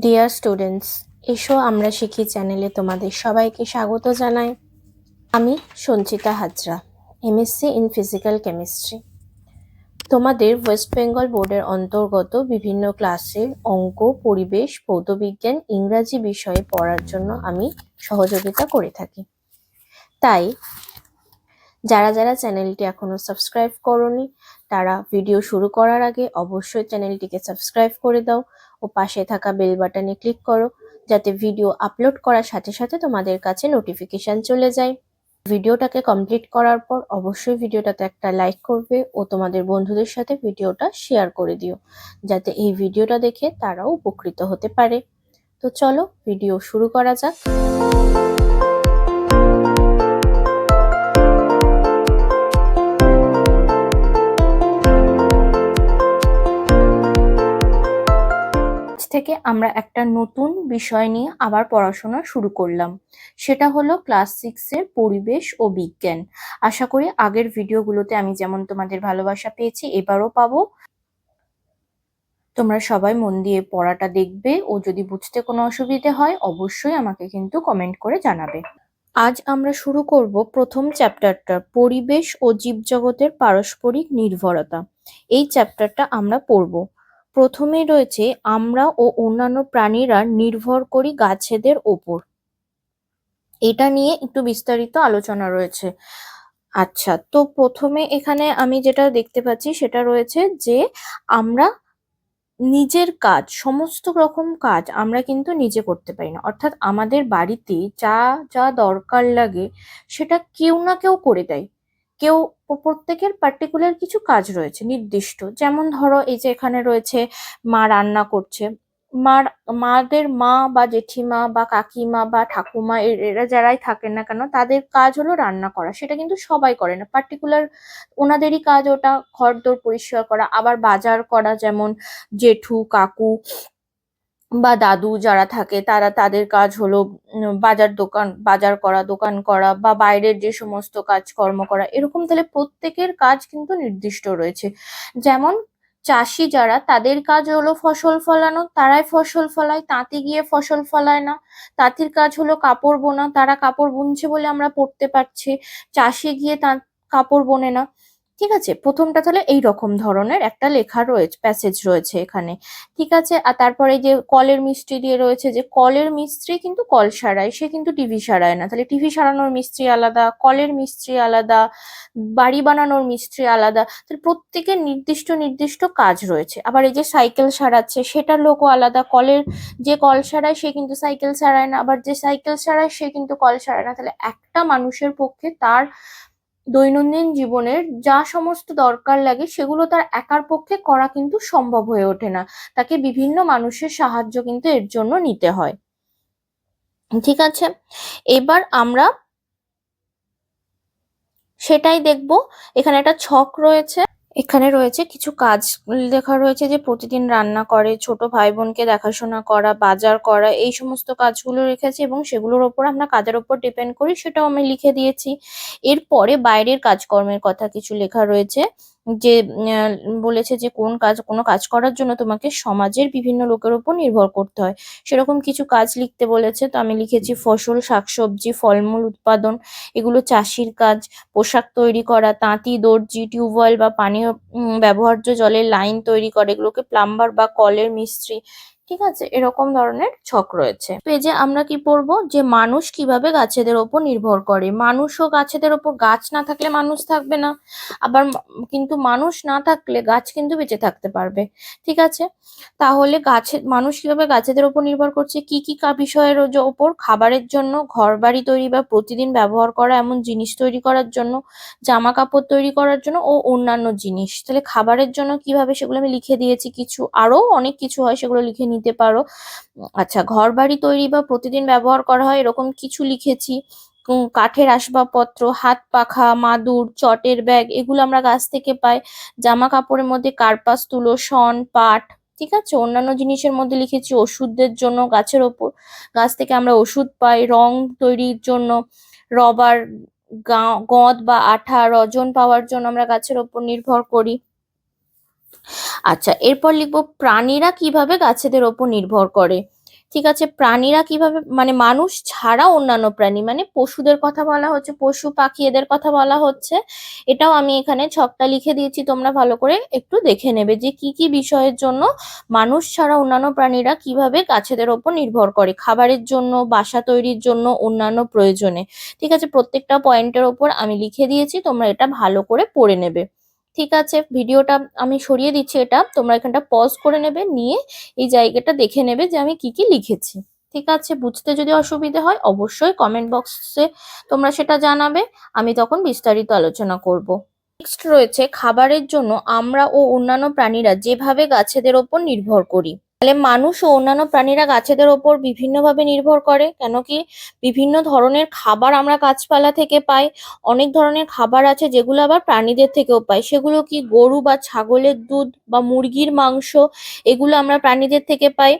Dear students, এসো আমরা শিখি চ্যানেলে তোমাদের সবাইকে স্বাগত জানাই। আমি Sanchita Hazra, MSc in physical chemistry. তোমাদের ওয়েস্ট বেঙ্গল বোর্ডের অন্তর্গত বিভিন্ন ক্লাসে অঙ্ক, পরিবেশ, ভৌতবিজ্ঞান, ইংরাজি বিষয়ে পড়ার জন্য আমি সহযোগিতা করে থাকি। তাই যারা যারা চ্যানেলটি এখনো সাবস্ক্রাইব করোনি তারা ভিডিও শুরু করার আগে অবশ্যই চ্যানেলটিকে সাবস্ক্রাইব করে দাও ও পাশে থাকা বেল বাটনে ক্লিক করো, যাতে ভিডিও আপলোড করার সাথে সাথে তোমাদের কাছে নোটিফিকেশন চলে যায়। ভিডিওটাকে কমপ্লিট করার পর অবশ্যই ভিডিওটাতে একটা লাইক করবে ও তোমাদের বন্ধুদের সাথে ভিডিওটা শেয়ার করে দিও, যাতে এই ভিডিওটা দেখে তারাও উপকৃত হতে পারে। তো চলো ভিডিও শুরু করা যাক। থেকে আমরা একটা নতুন বিষয় নিয়ে আবার পড়াশোনা শুরু করলাম, সেটা হলো ক্লাস 6 এর পরিবেশ ও বিজ্ঞান। আশা করি আগের ভিডিওগুলোতে আমি যেমন তোমাদের ভালোবাসা পেয়েছি এবারও পাবো। তোমরা সবাই মন দিয়ে পড়াটা দেখবে ও যদি বুঝতে কোনো অসুবিধে হয় অবশ্যই আমাকে কিন্তু কমেন্ট করে জানাবে। আজ আমরা শুরু করব প্রথম চ্যাপ্টারটা, পরিবেশ ও জীবজগতের পারস্পরিক নির্ভরতা। এই চ্যাপ্টারটা আমরা পড়ব। প্রথমে রয়েছে আমরা ও অন্যান্য প্রাণীরা নির্ভর করি গাছেদের ওপর। এটা নিয়ে একটু বিস্তারিত আলোচনা রয়েছে। আচ্ছা, তো প্রথমে এখানে আমি যেটা দেখতে পাচ্ছি সেটা রয়েছে যে আমরা নিজের কাজ, সমস্ত রকম কাজ আমরা কিন্তু নিজে করতে পারি না। অর্থাৎ আমাদের বাড়িতে যা যা দরকার লাগে সেটা কেউ না কেউ করে দেয়। কেউ প্রত্যেকের পার্টিকুলার কিছু কাজ রয়েছে নির্দিষ্ট, যেমন ধরো এই যে এখানে রয়েছে মা রান্না করছে। মার মাদের মা বা জেঠিমা বা কাকিমা বা ঠাকুমা এরা যারাই থাকেন না কেন তাদের কাজ হলো রান্না করা। সেটা কিন্তু সবাই করে না, পার্টিকুলার ওনাদেরই কাজ ওটা ঘরদোর পরিষ্কার করা। আবার বাজার করা, যেমন জেঠু কাকু বা দাদু যারা থাকে তাদের কাজ হলো বাজার করা, দোকান করা বা বাইরের যে সমস্ত কাজকর্ম করা। এরকম তাহলে প্রত্যেকের কাজ কিন্তু নির্দিষ্ট রয়েছে। যেমন চাষি যারা, তাদের কাজ হলো ফসল ফলানো, তারাই ফসল ফলায়, তাঁতি গিয়ে ফসল ফলায় না। তাঁতির কাজ হলো কাপড় বোনা, তারা কাপড় বুনছে বলে আমরা পড়তে পারছি। চাষি গিয়ে তাঁত কাপড় বোনে না। ঠিক আছে, প্রথমটা তাহলে এই রকম ধরনের একটা লেখা রয়েছে, প্যাসেজ রয়েছে এখানে। ঠিক আছে, আর তারপরে যে কলের মিস্ত্রি দিয়ে রয়েছে, যে কলের মিস্ত্রি কিন্তু কল সারায়, সে কিন্তু টিভি সারায় না। তাহলে টিভি সারানোর মিস্ত্রি আলাদা, কলের মিস্ত্রি আলাদা, বাড়ি বানানোর মিস্ত্রি আলাদা। তাহলে প্রত্যেকের নির্দিষ্ট নির্দিষ্ট কাজ রয়েছে। আবার এই যে সাইকেল সারাচ্ছে সেটার লোকও আলাদা। কলের যে কল সারায় সে কিন্তু সাইকেল সারায় না, আবার যে সাইকেল সারায় সে কিন্তু কল সারায় না। তাহলে একটা মানুষের পক্ষে তার দৈনন্দিন জীবনের যা সমস্ত দরকার লাগে সেগুলো তার একার পক্ষে করা কিন্তু সম্ভব হয়ে ওঠে না। তাকে বিভিন্ন মানুষের সাহায্য কিন্তু এর জন্য নিতে হয়। ঠিক আছে, এবার আমরা সেটাই দেখব। এখানে একটা ছক রয়েছে, এখানে রয়েছে কিছু কাজ লেখা রয়েছে, যে প্রতিদিন রান্না করে, ছোট ভাই বোনকে দেখাশোনা করা, বাজার করা, এই সমস্ত কাজগুলো রেখেছি এবং সেগুলোর ওপর আমরা কাজের ওপর ডিপেন্ড করি, সেটাও আমি লিখে দিয়েছি। এরপরে বাইরের কাজকর্মের কথা কিছু লেখা রয়েছে, যে বলেছে যে কোনো কাজ করার জন্য তোমাকে সমাজের বিভিন্ন লোকের উপর নির্ভর করতে হয়। সেরকম কিছু কাজ লিখতে বলেছে, তো আমি লিখেছি ফসল, শাকসবজি, ফলমূল উৎপাদন, এগুলো চাষির কাজ। পোশাক তৈরি করা, তাঁতি, দর্জি, টিউবওয়েল বা পানীয় ব্যবহার্য জলের লাইন তৈরি করে, এগুলোকে প্লাম্বার বা কলের মিস্ত্রি। ঠিক আছে, এরকম ধরনের ছক রয়েছে। পেজে আমরা কি পড়বো, যে মানুষ কিভাবে গাছেদের ওপর নির্ভর করে। মানুষ ও গাছেদের ওপর, গাছ না থাকলে মানুষ থাকবে না, আবার কিন্তু মানুষ না থাকলে গাছ কিন্তু বেঁচে থাকতে পারবে। ঠিক আছে, তাহলে মানুষ কিভাবে গাছেদের ওপর নির্ভর করছে, কি কি বিষয়ের ওপর? খাবারের জন্য, ঘর বাড়ি তৈরি বা প্রতিদিন ব্যবহার করা এমন জিনিস তৈরি করার জন্য, জামা কাপড় তৈরি করার জন্য ও অন্যান্য জিনিস। তাহলে খাবারের জন্য কিভাবে, সেগুলো আমি লিখে দিয়েছি। কিছু আরো অনেক কিছু হয়, সেগুলো লিখে নিতে পারো। আচ্ছা, ঘর বাড়ি তৈরি বা প্রতিদিন ব্যবহার করা হয় এরকম কিছু লিখেছি। কাঠের আসবাবপত্র, হাত পাখা, মাদুর, চটের ব্যাগ, এগুলো আমরা গাছ থেকে পাই। জামা কাপড়ের মধ্যে কার্পাস, তুলো, শন, পাট। ঠিক আছে, অন্যান্য জিনিসের মধ্যে লিখেছি ওষুধের জন্য, গাছের ওপর, গাছ থেকে আমরা ওষুধ পাই। রং তৈরির জন্য রবার, গঁদ বা আঠা, রজন পাওয়ার জন্য আমরা গাছের ওপর নির্ভর করি। আচ্ছা, এরপর লিখবো প্রাণীরা কিভাবে গাছেদের ওপর নির্ভর করে। ঠিক আছে, প্রাণীরা কিভাবে মানে মানুষ ছাড়া অন্যান্য প্রাণী মানে পশুদের কথা বলা হচ্ছে, পশু পাখি এদের কথা বলা হচ্ছে। এটাও আমি এখানে ছকটা লিখে দিয়েছি, তোমরা ভালো করে একটু দেখে নেবে যে কি কি বিষয়ের জন্য মানুষ ছাড়া অন্যান্য প্রাণীরা কিভাবে গাছেদের ওপর নির্ভর করে, খাবারের জন্য, বাসা তৈরির জন্য, অন্যান্য প্রয়োজনে। ঠিক আছে, প্রত্যেকটা পয়েন্টের ওপর আমি লিখে দিয়েছি, তোমরা এটা ভালো করে পড়ে নেবে। ঠিক আছে, ভিডিওটা আমি সরিয়ে দিচ্ছি, এটা তোমরা এখানটা পজ করে নেবে, নিয়ে এই জায়গাটা দেখে নেবে যে আমি কি কি লিখেছি। ঠিক আছে, বুঝতে যদি অসুবিধা হয় অবশ্যই কমেন্ট বক্সে তোমরা সেটা জানাবে, আমি তখন বিস্তারিত আলোচনা করব। নেক্সট রয়েছে খাবারের জন্য আমরা ও অন্যান্য প্রাণীরা যেভাবে গাছেদের ওপর নির্ভর করি। তাহলে মানুষ ও অন্যান্য প্রাণীরা গাছেদের ওপর বিভিন্নভাবে নির্ভর করে, কেন কি বিভিন্ন ধরনের খাবার আমরা গাছপালা থেকে পাই। অনেক ধরনের খাবার আছে যেগুলো আবার প্রাণীদের থেকেও পাই, সেগুলো কি গরু বা ছাগলের দুধ বা মুরগির মাংস, এগুলো আমরা প্রাণীদের থেকে পাই।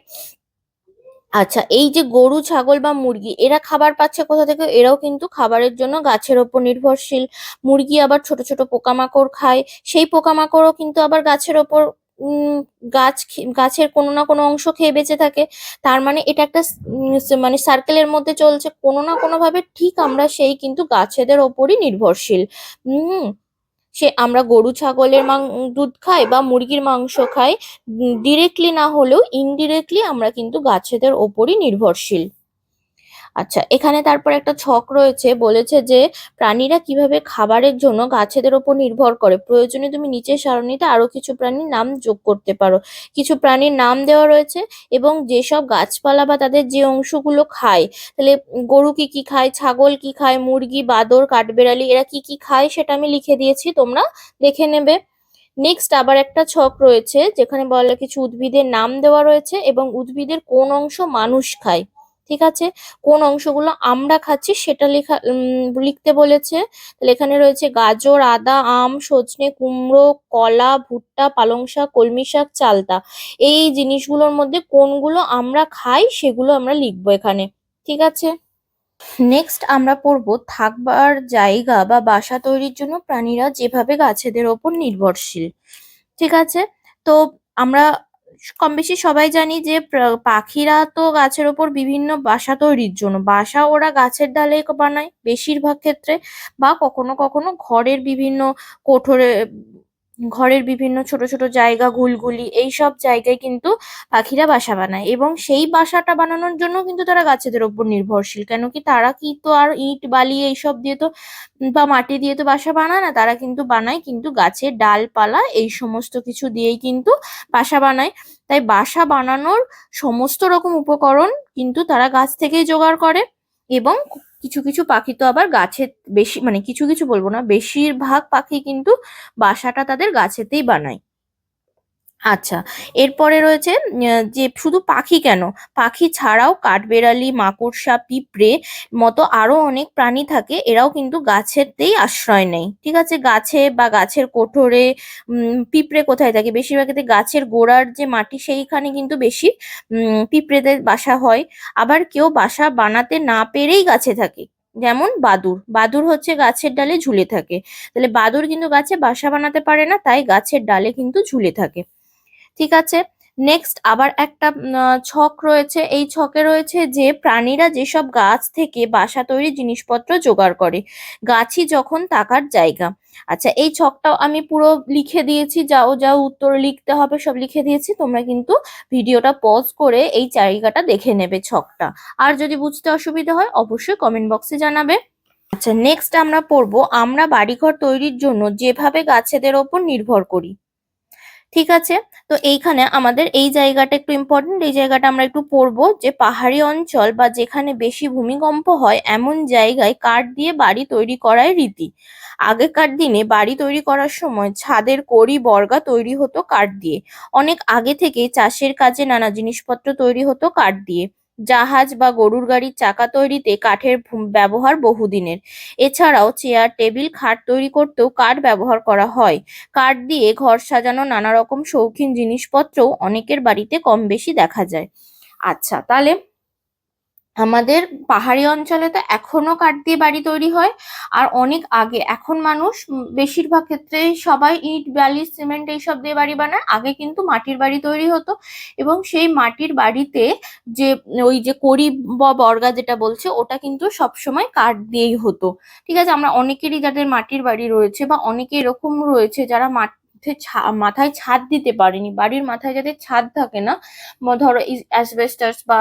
আচ্ছা, এই যে গরু ছাগল বা মুরগি এরা খাবার পাচ্ছে কোথা থেকে, এরাও কিন্তু খাবারের জন্য গাছের ওপর নির্ভরশীল। মুরগি আবার ছোট ছোট পোকামাকড় খায়, সেই পোকামাকড়ও কিন্তু আবার গাছের ওপর গাছের কোনো না কোনো অংশ খেয়ে বেঁচে থাকে। তার মানে এটা একটা মানে সার্কেলের মধ্যে চলছে, কোনো না কোনো ভাবে ঠিক আমরা সেই কিন্তু গাছেদের ওপরই নির্ভরশীল। হুম, সে আমরা গরু ছাগলের দুধ খাই বা মুরগির মাংস খাই, ডিরেক্টলি না হলেও ইনডিরেক্টলি আমরা কিন্তু গাছেদের ওপরই নির্ভরশীল। আচ্ছা, এখানে তারপর একটা ছক রয়েছে, বলেছে যে প্রাণীরা কিভাবে খাবারের জন্য গাছেদের ওপর নির্ভর করে, প্রয়োজনে তুমি নিচের সারণীতে আরো কিছু প্রাণীর নাম যোগ করতে পারো। কিছু প্রাণীর নাম দেওয়া রয়েছে এবং যেসব গাছপালা বা তাদের যে অংশগুলো খায়, তাহলে গরু কি কি খায়, ছাগল কি খায়, মুরগি, বাদর, কাঠবেড়ালি এরা কি কি খায় সেটা আমি লিখে দিয়েছি, তোমরা দেখে নেবে। নেক্সট আবার একটা ছক রয়েছে যেখানে বলা কিছু উদ্ভিদের নাম দেওয়া রয়েছে এবং উদ্ভিদের কোন অংশ মানুষ খায়। ঠিক আছে, কোন অংশগুলো আমরা খাচ্ছি সেটা লিখতে বলেছে। তাহলে এখানে রয়েছে গাজর, আদা, আম, সজনে, কুমড়ো, কলা, ভুট্টা, পালং শাক, কলমি শাক, চালতা। এই জিনিসগুলোর মধ্যে কোনগুলো আমরা খাই সেগুলো আমরা লিখবো এখানে। ঠিক আছে, নেক্সট আমরা পড়বো থাকবার জায়গা বা বাসা তৈরির জন্য প্রাণীরা যেভাবে গাছেদের ওপর নির্ভরশীল। ঠিক আছে, তো আমরা কম বেশি সবাই জানি যে পাখিরা তো গাছের ওপর বিভিন্ন বাসা তৈরির জন্য বাসা ওরা গাছের ডালে বানায় বেশিরভাগ ক্ষেত্রে, বা কখনো কখনো কোঠরে ঘরের বিভিন্ন ছোট ছোট জায়গা, ঘুলঘুলি এইসব জায়গায় কিন্তু পাখিরা বাসা বানায়, এবং সেই বাসাটা বানানোর জন্য কিন্তু তারা গাছেদের ওপর নির্ভরশীল। কেন কি তারা কি তো আর ইট বালি এইসব দিয়ে তো বা মাটি দিয়ে তো বাসা বানায় না, তারা কিন্তু বানায় কিন্তু গাছের ডালপালা এই সমস্ত কিছু দিয়েই কিন্তু বাসা বানায়। তাই বাসা বানানোর সমস্ত রকম উপকরণ কিন্তু তারা গাছ থেকেই জোগাড় করে। এবং কিছু কিছু পাখি তো আবার গাছের বেশি মানে কিছু কিছু বলবো না, বেশিরভাগ পাখি কিন্তু বাসাটা তাদের গাছেতেই বানায়। আচ্ছা, এরপরে রয়েছে যে শুধু পাখি কেন, পাখি ছাড়াও কাঠবেড়ালি, মাকড়সা, পিঁপড়ে মতো আরো অনেক প্রাণী থাকে, এরাও কিন্তু গাছেতেই আশ্রয় নেয়। ঠিক আছে, গাছে বা গাছের কোঠরে। পিঁপড়ে কোথায় থাকে, বেশিরভাগ ক্ষেত্রে গাছের গোড়ার যে মাটি সেইখানে কিন্তু বেশি পিঁপড়েদের বাসা হয়। আবার কেউ বাসা বানাতে না পেরেই গাছে থাকে, যেমন বাদুড়, বাদুড় হচ্ছে গাছের ডালে ঝুলে থাকে। তাহলে বাদুড় কিন্তু গাছে বাসা বানাতে পারে না, তাই গাছের ডালে কিন্তু ঝুলে থাকে। ঠিক আছে, নেক্সট আবার একটা ছক রয়েছে, এই ছকে রয়েছে যে প্রাণীরা যেসব গাছ থেকে বাসা তৈরি জিনিসপত্র জোগাড় করে, গাছই যখন থাকার জায়গা। আচ্ছা, এই ছকটাও আমি পুরো লিখে দিয়েছি, যাও যাও উত্তর লিখতে হবে সব লিখে দিয়েছি, তোমরা কিন্তু ভিডিওটা পজ করে এই জায়গাটা দেখে নেবে ছকটা। আর যদি বুঝতে অসুবিধা হয় অবশ্যই কমেন্ট বক্সে জানাবে। আচ্ছা, নেক্সট আমরা পড়বো আমরা বাড়িঘর তৈরির জন্য যেভাবে গাছেদের ওপর নির্ভর করি। ঠিক আছে, তো এইখানে আমাদের এই জায়গাটা একটু ইম্পর্টেন্ট, এই জায়গাটা আমরা একটু পড়বো যে পাহাড়ি অঞ্চল বা যেখানে বেশি ভূমিকম্প হয় এমন জায়গায় কাঠ দিয়ে বাড়ি তৈরি করাই রীতি। আগেকার দিনে বাড়ি তৈরি করার সময় ছাদের কড়ি বর্গা তৈরি হতো কাঠ দিয়ে। অনেক আগে থেকে চাষের কাজে নানা জিনিসপত্র তৈরি হতো কাঠ দিয়ে। জাহাজ বা গরুর গাড়ির চাকা তৈরিতে কাঠের ব্যবহার বহুদিনের। এছাড়াও চেয়ার, টেবিল, খাট তৈরি করতেও কাঠ ব্যবহার করা হয়। কাঠ দিয়ে ঘর সাজানো নানা রকম শৌখিন জিনিসপত্রও অনেকের বাড়িতে কম বেশি দেখা যায়। আচ্ছা, তাহলে আমাদের পাহাড়ি অঞ্চলে তো এখনো কাঠ দিয়ে বাড়ি তৈরি হয়। আর অনেক আগে, এখন মানুষ বেশিরভাগ ক্ষেত্রে সবাই ইট বালি সিমেন্ট এইসব দিয়ে বাড়ি বানায়, আগে কিন্তু মাটির বাড়ি তৈরি হতো। এবং সেই মাটির বাড়িতে যে ওই যে কড়ি বা বর্গা যেটা বলছে, ওটা কিন্তু সবসময় কাঠ দিয়েই হতো। ঠিক আছে, আমরা অনেকেরই যাদের মাটির বাড়ি রয়েছে বা অনেকে এরকম রয়েছে যারা মাথায় ছাদ দিতে পারেনি, বাড়ির মাথায় যাদের ছাদ থাকে না, ধরো অ্যাসবেস্টাস বা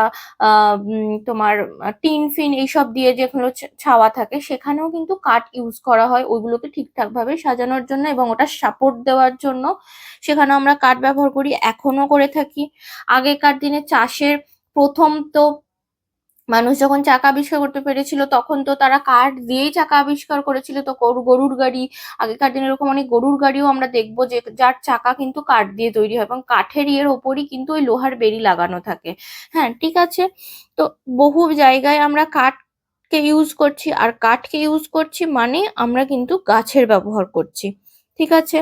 তোমার টিন ফিন এইসব দিয়ে যেগুলো ছাওয়া থাকে, সেখানেও কিন্তু কাঠ ইউজ করা হয় ওইগুলোকে ঠিকঠাক ভাবে সাজানোর জন্য এবং ওটা সাপোর্ট দেওয়ার জন্য। সেখানে আমরা কাঠ ব্যবহার করি, এখনো করে থাকি। আগেকার দিনে চাষের প্রথম তো মানুষ যখন চাকা আবিষ্কার করতে পেরেছিল, তখন তো তারা কাঠ দিয়েই চাকা আবিষ্কার করেছিল। তো গরুর গাড়ি, আগেকার দিনে এরকম অনেক গরুর গাড়িও আমরা দেখবো যে যার চাকা কিন্তু কাঠ দিয়ে তৈরি হয় এবং কাঠের ইয়ের ওপরই কিন্তু ওই লোহার বেড়ি লাগানো থাকে। হ্যাঁ, ঠিক আছে। তো বহু জায়গায় আমরা কাঠকে ইউজ করছি, আর কাঠকে ইউজ করছি মানে আমরা কিন্তু গাছের ব্যবহার করছি। ঠিক আছে,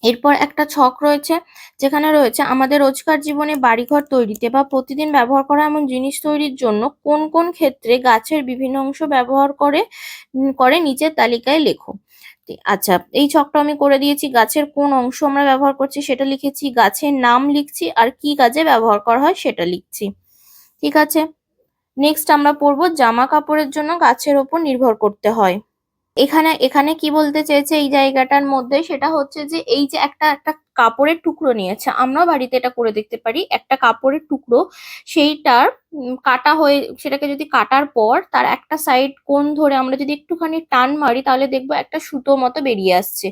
এরপর একটা ছক রয়েছে, যেখানে রয়েছে আমাদের রোজকার জীবনে বাড়িঘর তৈরিতে বা প্রতিদিন ব্যবহার করা এমন জিনিস তৈরির জন্য কোন কোন ক্ষেত্রে গাছের বিভিন্ন অংশ ব্যবহার করে নিচের তালিকায় লেখো। আচ্ছা, এই ছকটা আমি করে দিয়েছি। গাছের কোন অংশ আমরা ব্যবহার করছি সেটা লিখেছি, গাছের নাম লিখছি, আর কি কাজে ব্যবহার করা হয় সেটা লিখছি। ঠিক আছে, নেক্সট আমরা পড়বো জামা কাপড়ের জন্য গাছের ওপর নির্ভর করতে হয়। এখানে এখানে কি বলতে চেয়েছে এই জায়গাটার মধ্যে, সেটা হচ্ছে যে এই যে একটা একটা কাপড়ের টুকরো নিয়েছে, আমরাও বাড়িতে এটা করে দেখতে পারি। একটা কাপড়ের টুকরো, সেইটার কাটা হয়ে, সেটাকে যদি কাটার পর তার একটা সাইড কোণ ধরে আমরা যদি একটুখানি টান মারি, তাহলে দেখবো একটা সুতো মতো বেরিয়ে আসছে।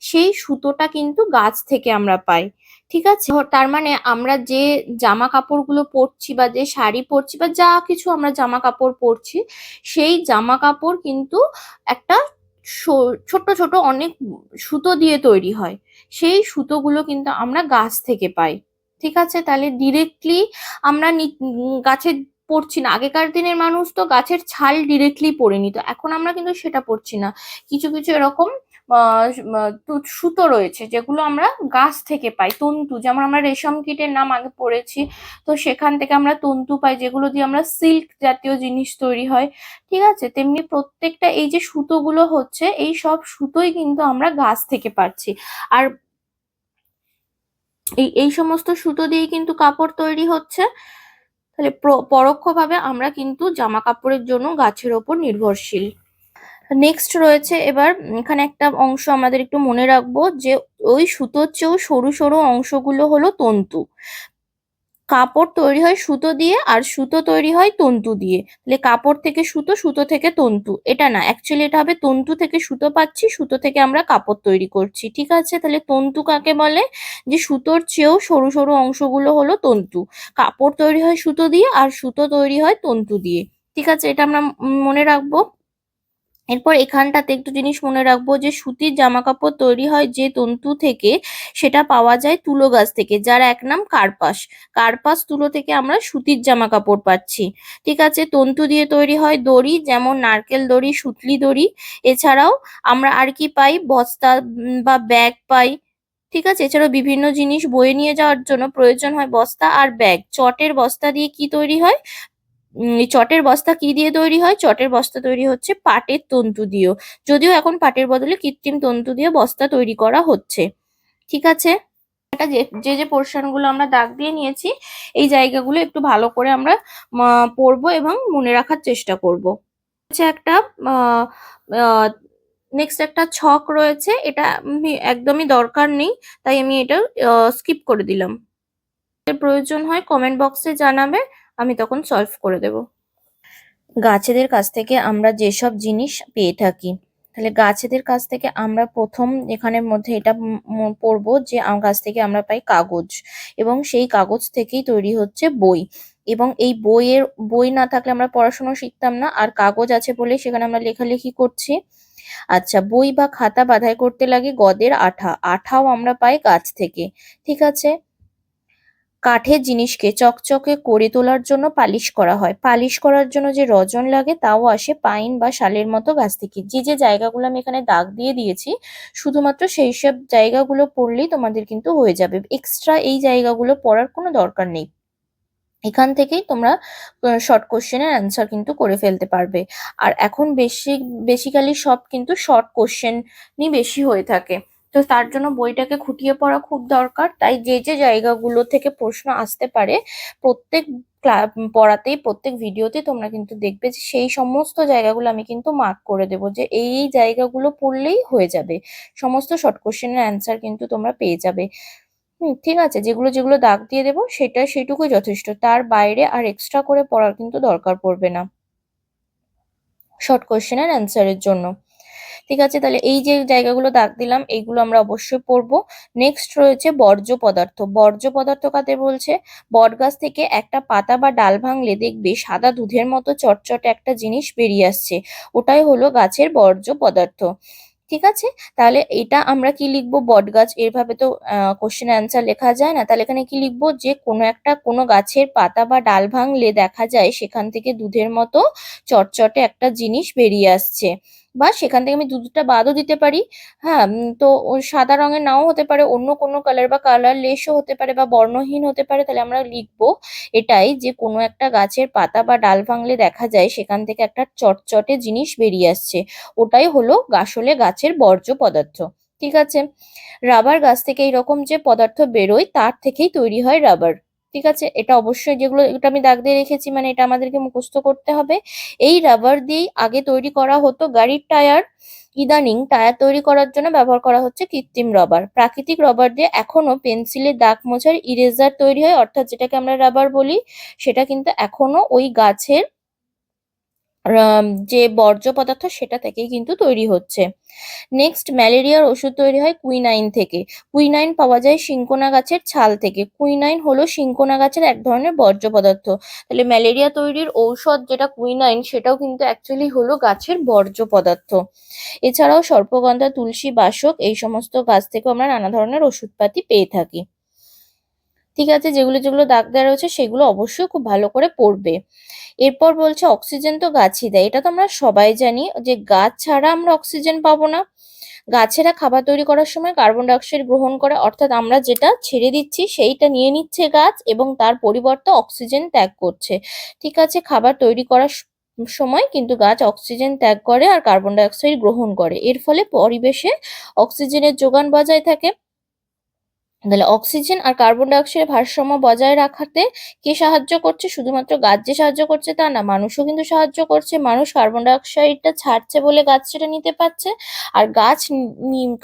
সেই সুতোটা কিন্তু গাছ থেকে আমরা পাই। ঠিক আছে, তার মানে আমরা যে জামা কাপড়গুলো পরছি বা যে শাড়ি পরছি বা যা কিছু আমরা জামা কাপড় পরছি, সেই জামা কাপড় কিন্তু একটা ছোট ছোট অনেক সুতো দিয়ে তৈরি হয়। সেই সুতোগুলো কিন্তু আমরা গাছ থেকে পাই। ঠিক আছে, তাহলে ডিরেক্টলি আমরা গাছের পড়ছি না। আগেকার দিনের মানুষ তো গাছের ছাল ডিরেক্টলি পরে নিত, এখন আমরা কিন্তু সেটা পড়ছি না। কিছু কিছু এরকম সুতো রয়েছে যেগুলো আমরা গাছ থেকে পাই, তন্তু, যেমন আমরা রেশম কীটের নাম আগে পড়েছি। তো সেখান থেকে আমরা তন্তু পাই, যেগুলো দিয়ে আমরা সিল্ক জাতীয় জিনিস তৈরি হয়। ঠিক আছে, তেমনি প্রত্যেকটা এই যে সুতোগুলো হচ্ছে, এই সব সুতোই কিন্তু আমরা গাছ থেকে পাচ্ছি। আর এই সমস্ত সুতো দিয়েই কিন্তু কাপড় তৈরি হচ্ছে। তাহলে পরোক্ষভাবে আমরা কিন্তু জামা কাপড়ের জন্য গাছের ওপর নির্ভরশীল। নেক্সট রয়েছে, এবার এখানে একটা অংশ আমাদের একটু মনে রাখবো যে ওই সুতোর চেয়েও সরু সরু অংশগুলো হলো তন্তু। কাপড় তৈরি হয় সুতো দিয়ে, আর সুতো তৈরি হয় তন্তু দিয়ে। তাহলে কাপড় থেকে সুতো, সুতো থেকে তন্তু, এটা না, অ্যাকচুয়ালি এটা হবে তন্তু থেকে সুতো পাচ্ছি, সুতো থেকে আমরা কাপড় তৈরি করছি। ঠিক আছে, তাহলে তন্তু কাকে বলে? যে সুতোর চেয়েও সরু সরু অংশগুলো হলো তন্তু। কাপড় তৈরি হয় সুতো দিয়ে, আর সুতো তৈরি হয় তন্তু দিয়ে। ঠিক আছে, এটা আমরা মনে রাখবো। এরপর এখানটাতে একটু জিনিস মনে রাখবো যে সুতির জামা কাপড় তৈরি হয় যে তন্তু থেকে, সেটা পাওয়া যায় তুলো গাছ থেকে, যার এক নাম কার্পাস। কার্পাস তুলো থেকে আমরা সুতির জামা কাপড় পাচ্ছি। ঠিক আছে, তন্তু দিয়ে তৈরি হয় দড়ি, যেমন নারকেল দড়ি, সুতলি দড়ি। এছাড়াও আমরা আর কি পাই? বস্তা বা ব্যাগ পাই। ঠিক আছে, এছাড়াও বিভিন্ন জিনিস বয়ে নিয়ে যাওয়ার জন্য প্রয়োজন হয় বস্তা আর ব্যাগ। চটের বস্তা দিয়ে কি তৈরি হয়? এই চটের বস্তা কি দিয়ে তৈরি হয়? চটের বস্তা তৈরি হচ্ছে পাটের তন্তু দিয়েও, যদিও এখন পাটের বদলে কৃত্রিম তন্তু দিয়ে বস্তা তৈরি করা হচ্ছে। ঠিক আছে, এটা যে যে যে পোর্শন গুলো আমরা দাগ দিয়ে নিয়েছি, এই জায়গাগুলো একটু ভালো করে আমরা পড়বো এবং মনে রাখার চেষ্টা করব। হচ্ছে একটা নেক্সট একটা ছক রয়েছে, এটা একদমই দরকার নেই, তাই আমি এটা স্কিপ করে দিলাম। এর প্রয়োজন হয় কমেন্ট বক্সে জানাবে, আমি তখন সলভ করে দেবো। গাছেদের কাছ থেকে আমরা যেসব জিনিস পেয়ে থাকি, তাহলে গাছেদের কাছ থেকে আমরা প্রথম এখানের মধ্যে এটা পড়বো যে গাছ থেকে আমরা পাই কাগজ, এবং সেই কাগজ থেকেই তৈরি হচ্ছে বই। এবং এই বই না থাকলে আমরা পড়াশোনা শিখতাম না, আর কাগজ আছে বলে সেখানে আমরা লেখালেখি করছি। আচ্ছা, বই বা খাতা বাঁধাই করতে লাগে গদের আঠা, আঠাও আমরা পাই গাছ থেকে। ঠিক আছে, কাঠের জিনিসকে চকচকে করে তোলার জন্য পালিশ করা হয়, পালিশ করার জন্য যে রজন লাগে তাও আসে পাইন বা শালের মতো গাছ থেকে। যে যে জায়গাগুলো আমি এখানে দাগ দিয়ে দিয়েছি, শুধুমাত্র সেই সব জায়গাগুলো পড়লেই তোমাদের কিন্তু হয়ে যাবে, এক্সট্রা এই জায়গাগুলো পড়ার কোনো দরকার নেই। এখান থেকেই তোমরা শর্ট কোশ্চেনের অ্যান্সার কিন্তু করে ফেলতে পারবে। আর এখন বেসিক্যালি সব কিন্তু শর্ট কোশ্চেনই বেশি হয়ে থাকে। তো তার জন্য বইটাকে খুঁটিয়ে পড়া খুব দরকার। তাই যে যে জায়গাগুলো থেকে প্রশ্ন আসতে পারে প্রত্যেক পড়াতেই, প্রত্যেক ভিডিওতে তোমরা কিন্তু দেখবে যে সেই সমস্ত জায়গাগুলো আমি কিন্তু মার্ক করে দেবো, যে এই এই জায়গাগুলো পড়লেই হয়ে যাবে। সমস্ত শর্ট কোশ্চেনের অ্যান্সার কিন্তু তোমরা পেয়ে যাবে। ঠিক আছে, যেগুলো যেগুলো দাগ দিয়ে দেবো সেটুকুই যথেষ্ট, তার বাইরে আর এক্সট্রা করে পড়ার কিন্তু দরকার পড়বে না শর্ট কোশ্চেনের অ্যান্সারের জন্য। ঠিক আছে, তাহলে এই যে জায়গাগুলো দাগ দিলাম এইগুলো আমরা অবশ্যই পড়বো। নেক্সট রয়েছে বর্জ্য পদার্থ। বর্জ্য পদার্থ কাদের বলছে? বটগাছ থেকে একটা পাতা বা ডাল ভাঙলে দেখবে সাদা দুধের মতো চটচটে একটা জিনিস বেরিয়ে আসছে, ওটাই হলো গাছের বর্জ্য পদার্থ। ঠিক আছে, তাহলে এটা আমরা কি লিখবো? বটগাছ, এভাবে তো কোশ্চেন অ্যান্সার লেখা যায় না, তাহলে এখানে কি লিখবো? যে কোনো গাছের পাতা বা ডাল ভাঙলে দেখা যায় সেখান থেকে দুধের মতো চটচটে একটা জিনিস বেরিয়ে আসছে। বা সেখান থেকে আমি দুধটা বাদও দিতে পারি। হ্যাঁ, তো সাদা রঙের নাও হতে পারে, অন্য কোনো কালার বা কালারলেসও হতে পারে বা বর্ণহীন হতে পারে। তাহলে আমরা লিখবো এটাই, যে কোনো একটা গাছের পাতা বা ডাল ভাঙলে দেখা যায় সেখান থেকে একটা চটচটে জিনিস বেরিয়ে আসছে, ওটাই হলো আসলে গাছের বর্জ্য পদার্থ। ঠিক আছে, রাবার গাছ থেকে এইরকম যে পদার্থ বেরোয় তার থেকেই তৈরি হয় রাবার। ঠিক আছে, এটা অবশ্যই, যেগুলো এটা আমি দাগ দিয়ে রেখেছি মানে এটা আমাদেরকে মুখস্থ করতে হবে। এই রাবার দিয়েই আগে তৈরি করা হতো গাড়ির টায়ার। ইদানিং টায়ার তৈরি করার জন্য ব্যবহার করা হচ্ছে কৃত্রিম রবার। প্রাকৃতিক রবার দিয়ে এখনো পেন্সিলের দাগ মোছার ইরেজার তৈরি হয়, অর্থাৎ যেটাকে আমরা রাবার বলি, সেটা কিন্তু এখনো ওই গাছের যে বর্জ্য পদার্থ সেটা থেকেই কিন্তু তৈরি হচ্ছে। নেক্সট, ম্যালেরিয়ার ওষুধ তৈরি হয় কুইনাইন থেকে। কুইনাইন পাওয়া যায় সিনকোনা গাছের ছাল থেকে। কুইনাইন হলো সিনকোনা গাছের এক ধরনের বর্জ্য পদার্থ। তাহলে ম্যালেরিয়া তৈরির ঔষধ যেটা কুইনাইন, সেটাও কিন্তু অ্যাকচুয়ালি হলো গাছের বর্জ্য পদার্থ। এছাড়াও সর্পগন্ধা, তুলসী, বাসক এই সমস্ত গাছ থেকেও আমরা নানা ধরনের ওষুধপাতি পেয়ে থাকি। ঠিক আছে, যেগুলো যেগুলো দাগ দেওয়া রয়েছে সেগুলো অবশ্যই খুব ভালো করে পড়বে। এরপর বলছে অক্সিজেন তো গাছই দেয়, এটা তো আমরা সবাই জানি যে গাছ ছাড়া আমরা অক্সিজেন পাবো না। গাছেরা খাবার তৈরি করার সময় কার্বন ডাই অক্সাইড গ্রহণ করে, অর্থাৎ আমরা যেটা ছেড়ে দিচ্ছি সেইটা নিয়ে নিচ্ছে গাছ এবং তার পরিবর্তে অক্সিজেন ত্যাগ করছে। ঠিক আছে, খাবার তৈরি করার সময় কিন্তু গাছ অক্সিজেন ত্যাগ করে আর কার্বন ডাই অক্সাইড গ্রহণ করে, এর ফলে পরিবেশে অক্সিজেনের যোগান বজায় থাকে। তাহলে অক্সিজেন আর কার্বন ডাই অক্সাইডের ভারসাম্য বজায় রাখাতে কে সাহায্য করছে? শুধুমাত্র গাছ যে সাহায্য করছে তা না, মানুষও কিন্তু সাহায্য করছে। মানুষ কার্বন ডাই অক্সাইডটা ছাড়ছে বলে গাছ সেটা নিতে পারছে, আর গাছ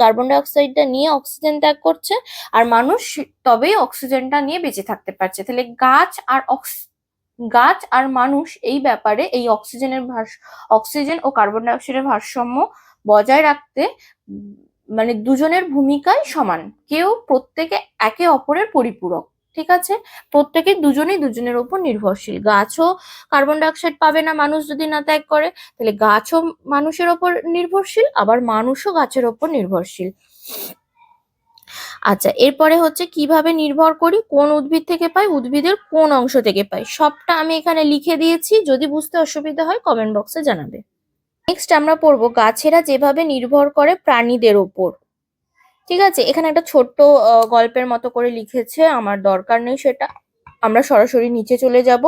কার্বন ডাই অক্সাইডটা নিয়ে অক্সিজেন ত্যাগ করছে, আর মানুষ তবেই অক্সিজেনটা নিয়ে বেঁচে থাকতে পারছে। তাহলে গাছ আর মানুষ এই ব্যাপারে এই অক্সিজেন ও কার্বন ডাই অক্সাইডের ভারসাম্য বজায় রাখতে মানে দুজনের ভূমিকাই সমান, প্রত্যেকে একে অপরের পরিপূরক। ঠিক আছে, প্রত্যেকে দুজনেই দুজনের উপর নির্ভরশীল। গাছও কার্বন ডাই অক্সাইড পাবে না মানুষ যদি না ত্যাগ করে, তাহলে গাছও মানুষের ওপর নির্ভরশীল, আবার মানুষও গাছের ওপর নির্ভরশীল। আচ্ছা, এরপরে হচ্ছে কিভাবে নির্ভর করি, কোন উদ্ভিদ থেকে পাই, উদ্ভিদের কোন অংশ থেকে পাই, সবটা আমি এখানে লিখে দিয়েছি, যদি বুঝতে অসুবিধা হয় কমেন্ট বক্সে জানাবে। নেক্সট আমরা পড়বো গাছেরা যেভাবে নির্ভর করে প্রাণীদের ওপর। ঠিক আছে, এখানে একটা ছোট্ট গল্পের মতো করে লিখেছে, আমার দরকার নেই সেটা, আমরা সরাসরি নিচে চলে যাব।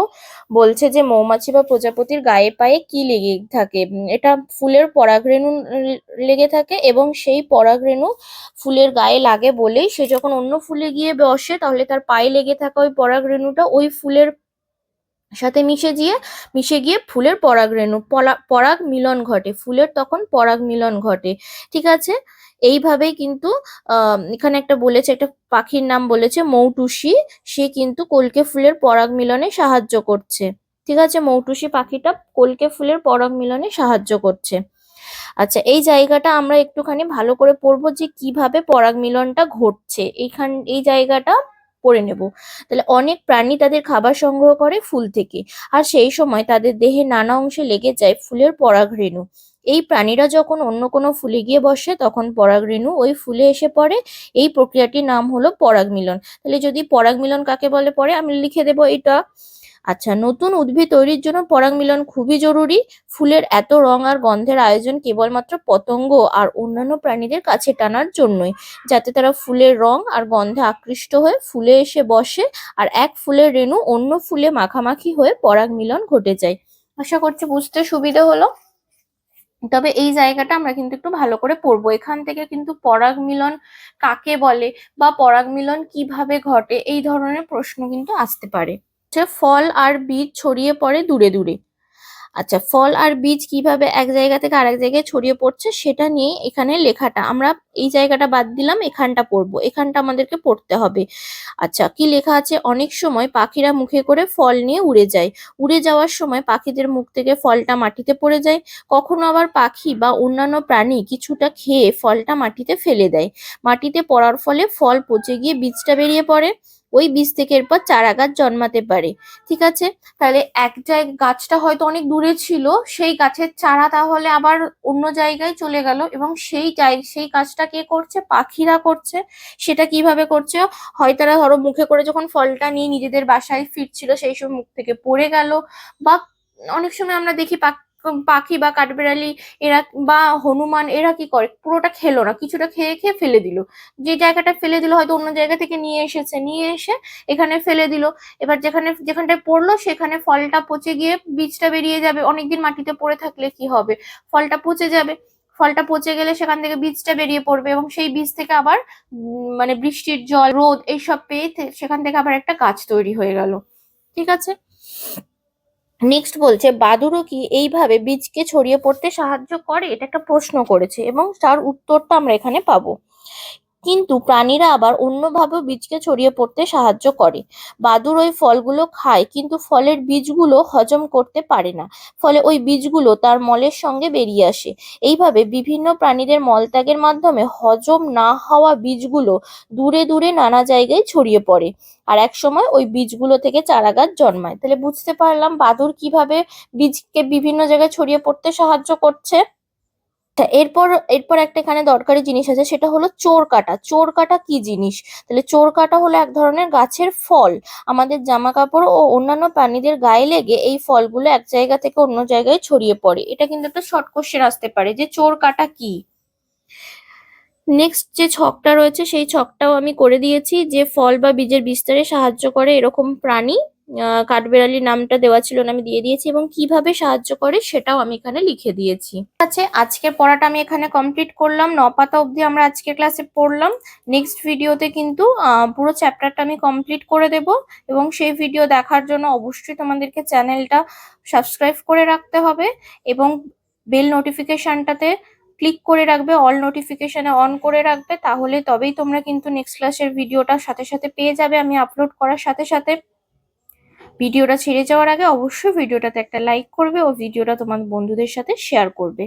বলছে যে মৌমাছি বা প্রজাপতির গায়ে পায়ে কি লেগে থাকে? এটা ফুলের পরাগরেণু লেগে থাকে, এবং সেই পরাগরেণু ফুলের গায়ে লাগে বলেই সে যখন অন্য ফুলে গিয়ে বসে তাহলে তার পায়ে লেগে থাকা ওই পরাগরেণুটা ওই ফুলের সাথে মিশে গিয়ে ফুলের পরাগ মিলন ঘটে, ফুলের তখন পরাগ মিলন ঘটে। ঠিক আছে, এইভাবেই কিন্তু এখানে একটা বলেছে, একটা পাখির নাম বলেছে মৌটুসি, সে কিন্তু কল্কে ফুলের পরাগ মিলনে সাহায্য করছে। ঠিক আছে, মৌটুসি পাখিটা কল্কে ফুলের পরাগ মিলনে সাহায্য করছে। আচ্ছা, এই জায়গাটা আমরা একটুখানি ভালো করে পড়বো যে কিভাবে পরাগ মিলনটা ঘটছে, এই জায়গাটা পড়ে নেব। তাহলে অনেক প্রাণী তাদের খাবার সংগ্রহ করে ফুল থেকে, আর সেই সময় তাদের দেহে নানা অংশে লেগে যায় ফুলের পরাগরেণু। এই প্রাণীরা যখন অন্য কোনো ফুলে গিয়ে বসে তখন পরাগরেণু ওই ফুলে এসে পড়ে, এই প্রক্রিয়াটির নাম হলো পরাগ মিলন। তাহলে যদি পরাগ মিলন কাকে বলে পরে আমি লিখে দেবো এটা। আচ্ছা, নতুন উদ্ভিদ তৈরির জন্য পরাগ মিলন খুবই জরুরি। ফুলের এত রং আর গন্ধের আয়োজন কেবলমাত্র পতঙ্গ আর অন্যান্য প্রাণীদের কাছে টানার জন্যই, যাতে তারা ফুলের রং আর গন্ধে আকৃষ্ট হয়ে ফুলে এসে বসে আর এক ফুলের রেণু অন্য ফুলে মাখামাখি হয়ে পরাগ মিলন ঘটে যায়। আশা করছি বুঝতে সুবিধা হলো। তবে এই জায়গাটা আমরা কিন্তু একটু ভালো করে পড়বো। এখান থেকে কিন্তু পরাগ মিলন কাকে বলে বা পরাগ মিলন কিভাবে ঘটে এই ধরনের প্রশ্ন কিন্তু আসতে পারে। ফল আর বীজ ছড়িয়ে পড়ে দূরে দূরে। আচ্ছা, ফল আর বীজ কিভাবে এক জায়গা থেকে আরেক জায়গায় ছড়িয়ে পড়ছে সেটা নিয়ে এখানে লেখাটা, আমরা এই জায়গাটা বাদ দিলাম, এখানটা পড়বো, এখানটা আমাদেরকে পড়তে হবে। আচ্ছা, কি লেখা আছে? অনেক সময় পাখিরা মুখে করে ফল নিয়ে উড়ে যায়। উড়ে যাওয়ার সময় পাখিদের মুখ থেকে ফলটা মাটিতে পড়ে যায়। কখনো আবার পাখি বা অন্যান্য প্রাণী কিছুটা খেয়ে ফলটা মাটিতে ফেলে দেয়। মাটিতে পড়ার ফলে ফল পচে গিয়ে বীজটা বেরিয়ে পড়ে। ওই বীজ থেকে এরপর চারা গাছ জন্মাতে পারে। ঠিক আছে, তাহলে এক জায়গায় গাছটা হয়তো অনেক দূরে ছিল, সেই গাছের চারা তাহলে আবার অন্য জায়গায় চলে গেল, এবং সেই কাজটা কে করছে? পাখিরা করছে। সেটা কিভাবে করছে? হয় তারা ধরো মুখে করে যখন ফলটা নিয়ে নিজেদের বাসায় ফিরছিল সেই সময় মুখ থেকে পড়ে গেল, বা অনেক সময় আমরা দেখি পাখি বা কাঠবিড়ালি এরা বা হনুমান এরা কি করে, পুরোটা খেলো না, কিছুটা খেয়ে খেয়ে ফেলে দিল। যে জায়গাটা ফেলে দিল হয়তো অন্য জায়গা থেকে নিয়ে এসেছে, নিয়ে এসে এখানে ফেলে দিল। এবার যেখানটায় পড়লো সেখানে ফলটা পচে গিয়ে বীজটা বেরিয়ে যাবে। অনেকদিন মাটিতে পড়ে থাকলে কি হবে? ফলটা পচে যাবে। ফলটা পচে গেলে সেখান থেকে বীজটা বেরিয়ে পড়বে, এবং সেই বীজ থেকে আবার মানে বৃষ্টির জল, রোদ এইসব পেয়ে সেখান থেকে আবার একটা গাছ তৈরি হয়ে গেল। ঠিক আছে, নেক্সট বলছে বাদুড়ও কি এইভাবে বীজকে ছড়িয়ে পড়তে সাহায্য করে? এটা একটা প্রশ্ন করেছে এবং তার উত্তরটা আমরা এখানে পাবো। কিন্তু প্রাণীরা আবার অন্যভাবেও বীজকে ছড়িয়ে পড়তে সাহায্য করে। বাদুড় ওই ফলগুলো খায় কিন্তু ফলের বীজগুলো হজম করতে পারে না, ফলে ওই বীজগুলো তার মলের সঙ্গে বেরিয়ে আসে। এইভাবে বিভিন্ন প্রাণীদের মলত্যাগের মাধ্যমে হজম না হওয়া বীজগুলো দূরে দূরে নানা জায়গায় ছড়িয়ে পড়ে, আর এক সময় ওই বীজগুলো থেকে চারাগাছ জন্মায়। তাহলে বুঝতে পারলাম বাদুড় কিভাবে বীজকে বিভিন্ন জায়গায় ছড়িয়ে পড়তে সাহায্য করছে। এরপর এরপর একটা এখানে দরকারি জিনিস আছে, সেটা হলো চোর কাটা। চোর কাটা কি জিনিস? তাহলে চোর কাটা হলো এক ধরনের গাছের ফল। আমাদের জামা কাপড় ও অন্যান্য প্রাণীদের গায়ে লেগে এই ফলগুলো এক জায়গা থেকে অন্য জায়গায় ছড়িয়ে পড়ে। এটা কিন্তু একটা শর্ট কোশ্চেন আসতে পারে যে চোর কাটা কি। নেক্সট যে ছকটা রয়েছে সেই ছকটাও আমি করে দিয়েছি, যে ফল বা বীজের বিস্তারে সাহায্য করে এরকম প্রাণী, কাঠবেড়ালির নামটা দেওয়া ছিল না, আমি দিয়ে দিয়েছি, এবং কিভাবে সাহায্য করে সেটাও আমি এখানে লিখে দিয়েছি। আছে, আজকের পড়াটা আমি এখানে কমপ্লিট করলাম। 9 পাতা অবধি আমরা আজকের ক্লাসে পড়লাম। নেক্সট ভিডিওতে কিন্তু পুরো চ্যাপ্টারটা আমি কমপ্লিট করে দেব, এবং সেই ভিডিও দেখার জন্য অবশ্যই তোমাদেরকে চ্যানেলটা সাবস্ক্রাইব করে রাখতে হবে, এবং বেল নোটিফিকেশনটাতে ক্লিক করে রাখবে, অল নোটিফিকেশনে অন করে রাখবে, তাহলে তবেই তোমরা কিন্তু নেক্সট ক্লাসের ভিডিওটা সাথে সাথে পেয়ে যাবে আমি আপলোড করার সাথে সাথে। ভিডিওটা ছেড়ে যাওয়ার আগে অবশ্যই ভিডিওটাতে একটা লাইক করবে ও ভিডিওটা তোমার বন্ধুদের সাথে শেয়ার করবে।